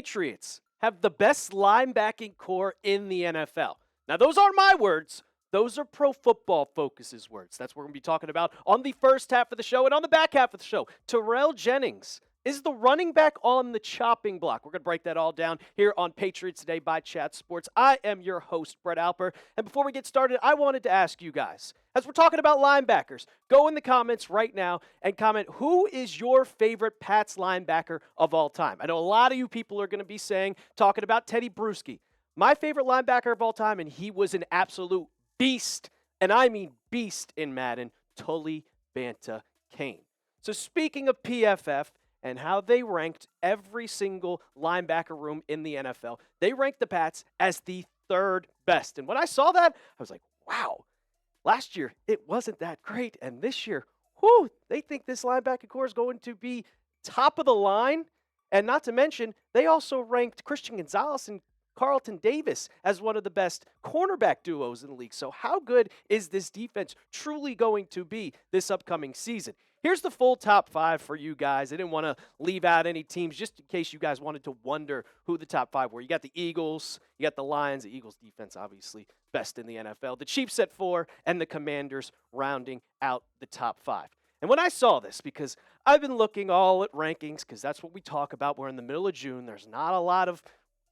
Patriots have the best linebacking core in the NFL. Now, those aren't my words. Those are Pro Football Focus's words. That's what we're going to be talking about on the first half of the show and on the back half of the show. Terrell Jennings is the running back on the chopping block. We're going to break that all down here on Patriots Today by Chat Sports. I am your host, Brett Alper. And before we get started, I wanted to ask you guys, as we're talking about linebackers, go in the comments right now and comment, who is your favorite Pats linebacker of all time? I know a lot of you people are going to be talking about Teddy Bruschi. My favorite linebacker of all time, and he was an absolute beast, and I mean beast in Madden, Tully Banta Kane. So speaking of PFF and how they ranked every single linebacker room in the NFL, they ranked the Pats as the third best. And when I saw that, I was like, wow, last year it wasn't that great, and this year, whew, they think this linebacker core is going to be top of the line. And not to mention, they also ranked Christian Gonzalez and Carlton Davis as one of the best cornerback duos in the league. So how good is this defense truly going to be this upcoming season? Here's the full top five for you guys. I didn't want to leave out any teams just in case you guys wanted to wonder who the top five were. You got the Eagles, you got the Lions, the Eagles defense obviously best in the NFL, the Chiefs at 4, and the Commanders rounding out the top 5. And when I saw this, because I've been looking all at rankings, because that's what we talk about. We're in the middle of June. There's not a lot of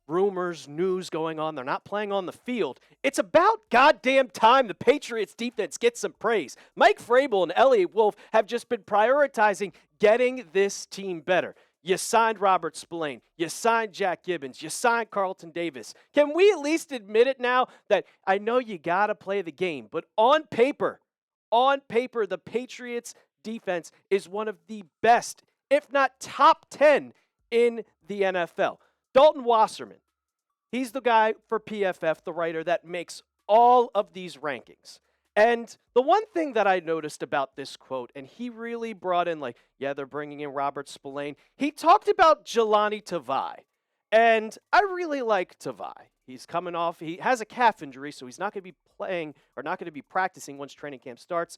rumors, news going on. They're not playing on the field. It's about goddamn time the Patriots defense gets some praise. Mike Vrabel and Eliot Wolf have just been prioritizing getting this team better. You signed Robert Spillane. You signed Jack Gibbens. You signed Carlton Davis. Can we at least admit it now that I know you got to play the game, but on paper, the Patriots defense is one of the best, if not top 10 in the NFL. Dalton Wasserman, he's the guy for PFF, the writer that makes all of these rankings. And the one thing that I noticed about this quote, and he really brought in they're bringing in Robert Spillane. He talked about Lani Tavi. And I really like Tavi. He's coming off, he has a calf injury, so he's not going to be playing or not going to be practicing once training camp starts.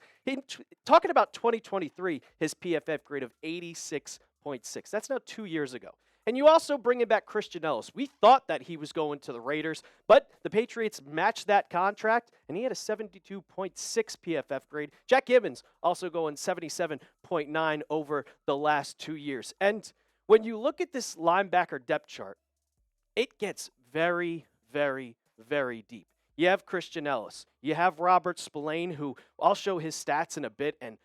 Talking about 2023, his PFF grade of 86.6. That's now 2 years ago. And you also bring back Christian Ellis. We thought that he was going to the Raiders, but the Patriots matched that contract, and he had a 72.6 PFF grade. Jack Gibbens also going 77.9 over the last 2 years. And when you look at this linebacker depth chart, it gets very, very, very deep. You have Christian Ellis. You have Robert Spillane, who I'll show his stats in a bit, and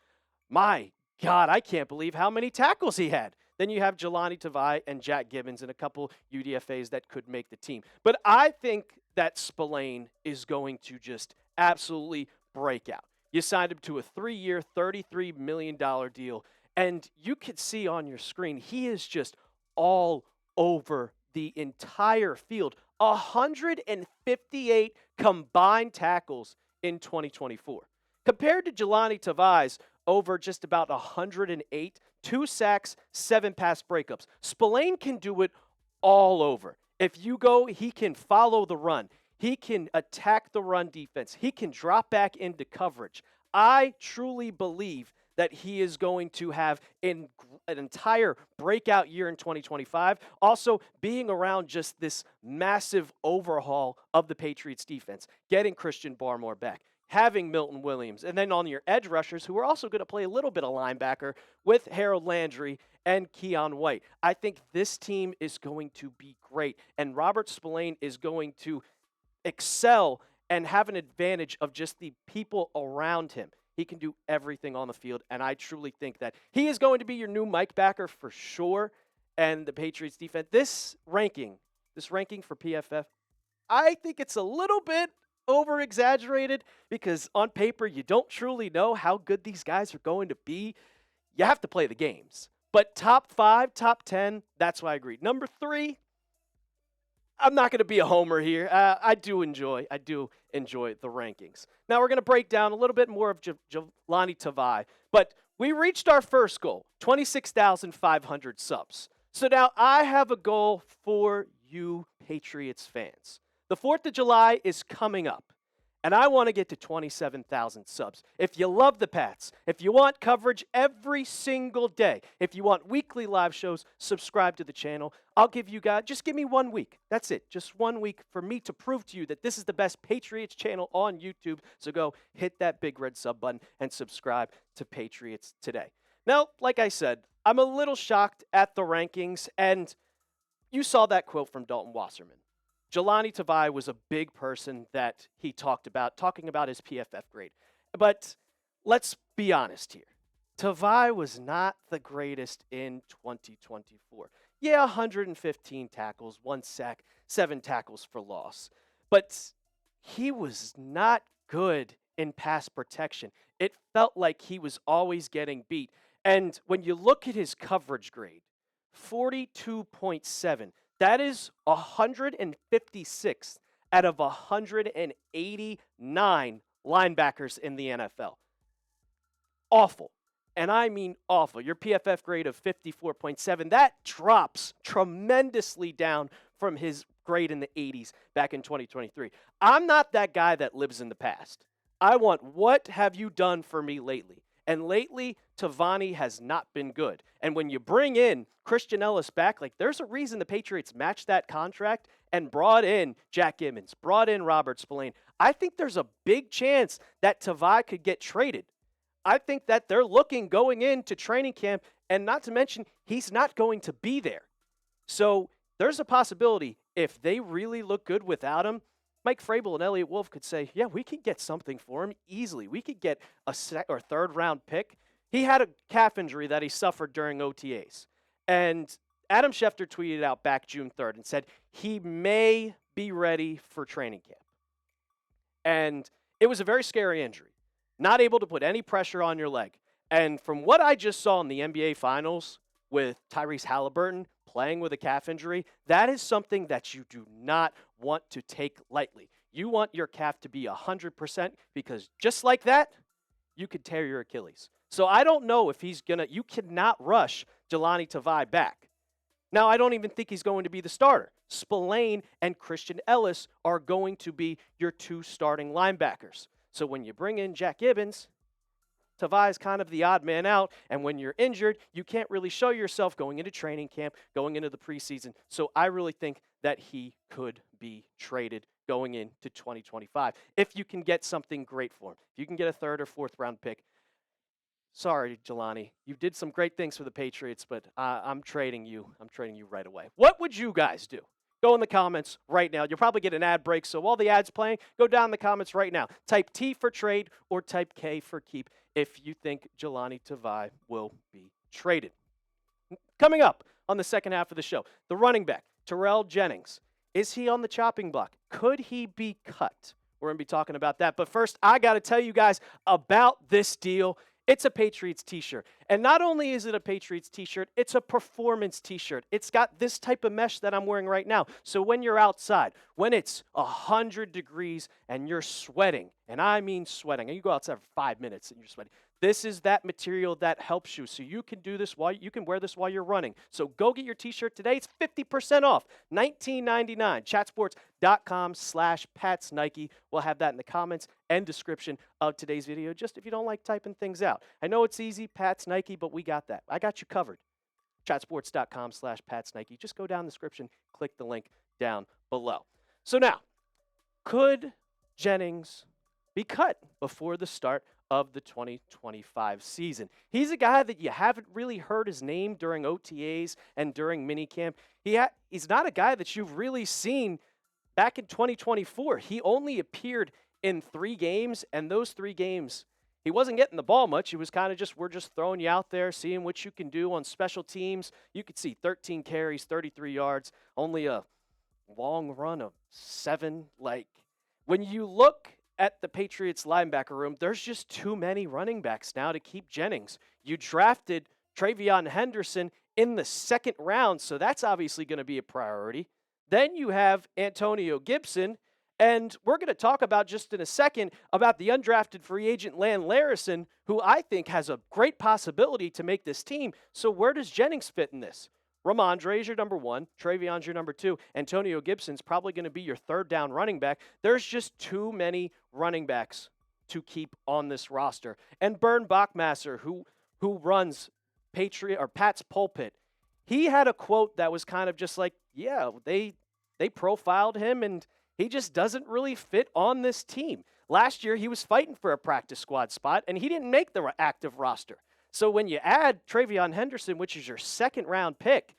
my God, I can't believe how many tackles he had. Then you have Lani Tavi and Jack Gibbens and a couple UDFAs that could make the team. But I think that Spillane is going to just absolutely break out. You signed him to a 3-year, $33 million deal, and you could see on your screen, he is just all over the entire field. 158 combined tackles in 2024. Compared to Lani Tavi's over just about 108, 2 sacks, 7 pass breakups. Spillane can do it all over. If you go, he can follow the run. He can attack the run defense. He can drop back into coverage. I truly believe that he is going to have an entire breakout year in 2025. Also, being around just this massive overhaul of the Patriots defense, getting Christian Barmore back, having Milton Williams, and then on your edge rushers, who are also going to play a little bit of linebacker with Harold Landry and Keon White. I think this team is going to be great, and Robert Spillane is going to excel and have an advantage of just the people around him. He can do everything on the field, and I truly think that he is going to be your new Mike backer for sure, and the Patriots defense. This ranking for PFF, I think it's a little bit over-exaggerated because on paper you don't truly know how good these guys are going to be. You have to play the games. But top 5, top 10, that's why I agree. Number 3, I'm not going to be a homer here. I do enjoy the rankings. Now we're going to break down a little bit more of Lani Tavi, but we reached our first goal, 26,500 subs. So now I have a goal for you Patriots fans. The 4th of July is coming up, and I want to get to 27,000 subs. If you love the Pats, if you want coverage every single day, if you want weekly live shows, subscribe to the channel. I'll give you guys, just give me 1 week. That's it, just 1 week for me to prove to you that this is the best Patriots channel on YouTube. So go hit that big red sub button and subscribe to Patriots Today. Now, like I said, I'm a little shocked at the rankings, and you saw that quote from Dalton Wasserman. Lani Tavi was a big person that he talked about, talking about his PFF grade. But let's be honest here. Tavi was not the greatest in 2024. Yeah, 115 tackles, 1 sack, 7 tackles for loss. But he was not good in pass protection. It felt like he was always getting beat. And when you look at his coverage grade, 42.7, that is 156th out of 189 linebackers in the NFL. Awful. And I mean awful. Your PFF grade of 54.7, that drops tremendously down from his grade in the 80s back in 2023. I'm not that guy that lives in the past. I want, what have you done for me lately? And lately, Tavi has not been good. And when you bring in Christian Ellis back, like, there's a reason the Patriots matched that contract and brought in Jack Gibbens, brought in Robert Spillane. I think there's a big chance that Tavi could get traded. I think that they're looking going into training camp, and not to mention, he's not going to be there. So there's a possibility, if they really look good without him, Mike Vrabel and Eliot Wolf could say, yeah, we could get something for him easily. We could get a third-round pick. He had a calf injury that he suffered during OTAs. And Adam Schefter tweeted out back June 3rd and said he may be ready for training camp. And it was a very scary injury. Not able to put any pressure on your leg. And from what I just saw in the NBA Finals with Tyrese Halliburton playing with a calf injury, that is something that you do not want to take lightly. You want your calf to be 100% because just like that, you could tear your Achilles. So I don't know if he's going to – you cannot rush Lani Tavi back. Now, I don't even think he's going to be the starter. Spillane and Christian Ellis are going to be your 2 starting linebackers. So when you bring in Jack Gibbens, Tavi is kind of the odd man out, and when you're injured, you can't really show yourself going into training camp, going into the preseason. So I really think that he could be traded going into 2025 if you can get something great for him. If you can get a 3rd or 4th round pick. Sorry, Lani, you did some great things for the Patriots, but I'm trading you. I'm trading you right away. What would you guys do? Go in the comments right now. You'll probably get an ad break, so while the ad's playing, go down in the comments right now. Type T for trade or type K for keep if you think Lani Tavi will be traded. Coming up on the second half of the show, the running back, Terrell Jennings. Is he on the chopping block? Could he be cut? We're going to be talking about that. But first, I got to tell you guys about this deal. It's a Patriots t-shirt. And not only is it a Patriots t-shirt, it's a performance t-shirt. It's got this type of mesh that I'm wearing right now. So when you're outside, when it's 100 degrees and you're sweating, and I mean sweating, and you go outside for 5 minutes and you're sweating, this is that material that helps you. So you can do this while you can wear this while you're running. So go get your t-shirt today. It's 50% off, $19.99. Chatsports.com/PatsNike. We'll have that in the comments and description of today's video, just if you don't like typing things out. I know it's easy, Pats Nike, but we got that. I got you covered. Chatsports.com/PatsNike. Just go down the description, click the link down below. So now, could Jennings be cut before the start of the 2025 season? He's a guy that you haven't really heard his name during OTAs and during minicamp. He's not a guy that you've really seen back in 2024. He only appeared in 3 games, and those 3 games, he wasn't getting the ball much. He was kind of just, we're just throwing you out there, seeing what you can do on special teams. You could see 13 carries, 33 yards, only a long run of 7. Like, when you look at the Patriots linebacker room, there's just too many running backs now to keep Jennings. You drafted TreVeyon Henderson in the 2nd round, so that's obviously going to be a priority. Then you have Antonio Gibson, and we're going to talk about just in a second about the undrafted free agent Lan Larison, who I think has a great possibility to make this team. So where does Jennings fit in this? Ramondre is your number 1. TreVeyon's your number 2. Antonio Gibson's probably going to be your 3rd down running back. There's just too many running backs to keep on this roster. And Bern Bachmasser, who runs Pat's Pulpit, he had a quote that was kind of just like, yeah, they profiled him and he just doesn't really fit on this team. Last year, he was fighting for a practice squad spot, and he didn't make the active roster. So when you add TreVeyon Henderson, which is your second-round pick,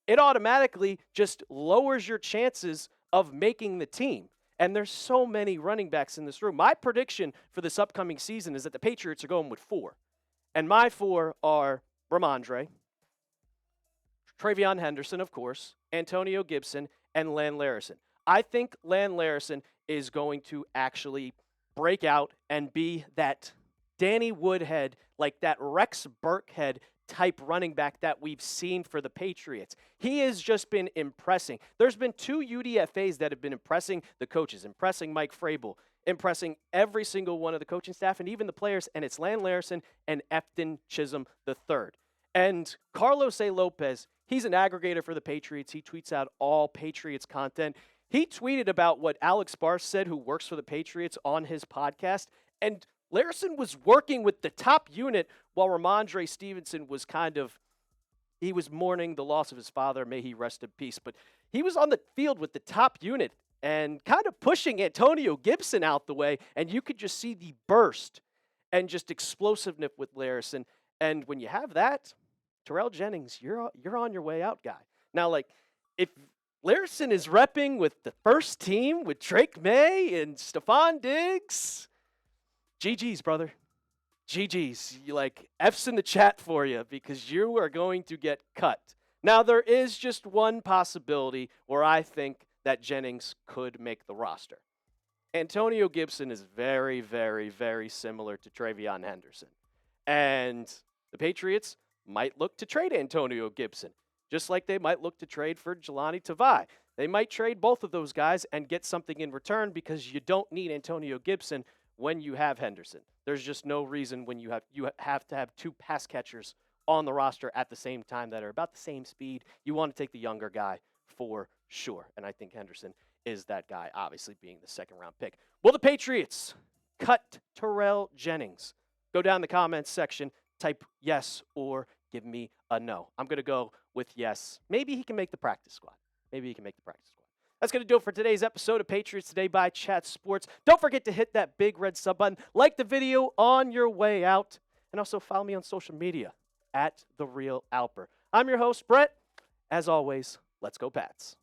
it automatically just lowers your chances of making the team. And there's so many running backs in this room. My prediction for this upcoming season is that the Patriots are going with 4. And my 4 are Ramondre, TreVeyon Henderson, of course, Antonio Gibson, and Lan Larison. I think Lan Larison is going to actually break out and be that Danny Woodhead, like that Rex Burkhead type running back that we've seen for the Patriots. He has just been impressing. There's been 2 UDFAs that have been impressing the coaches, impressing Mike Vrabel, impressing every single one of the coaching staff and even the players, and it's Lan Larison and Efton Chisholm III. And Carlos A. Lopez, he's an aggregator for the Patriots. He tweets out all Patriots content. He tweeted about what Alex Barth said, who works for the Patriots, on his podcast. And Larison was working with the top unit while Ramondre Stevenson was he was mourning the loss of his father. May he rest in peace. But he was on the field with the top unit and kind of pushing Antonio Gibson out the way. And you could just see the burst and just explosiveness with Larison. And when you have that, Terrell Jennings, you're on your way out, guy. Now, like, if Larison is repping with the first team with Drake May and Stephon Diggs, GG's, brother. GG's. F's in the chat for you because you are going to get cut. Now, there is just one possibility where I think that Jennings could make the roster. Antonio Gibson is very, very, very similar to TreVeyon Henderson. And the Patriots might look to trade Antonio Gibson, just like they might look to trade for Lani Tavi. They might trade both of those guys and get something in return because you don't need Antonio Gibson when you have Henderson. There's just no reason when you have to have 2 pass catchers on the roster at the same time that are about the same speed. You want to take the younger guy for sure, and I think Henderson is that guy, obviously being the second-round pick. Will the Patriots cut Terrell Jennings? Go down in the comments section, type yes or give me a no. I'm going to go with yes. Maybe he can make the practice squad. That's going to do it for today's episode of Patriots Today by Chat Sports. Don't forget to hit that big red sub button, like the video on your way out, and also follow me on social media at The Real Alper. I'm your host, Brett. As always, let's go Pats.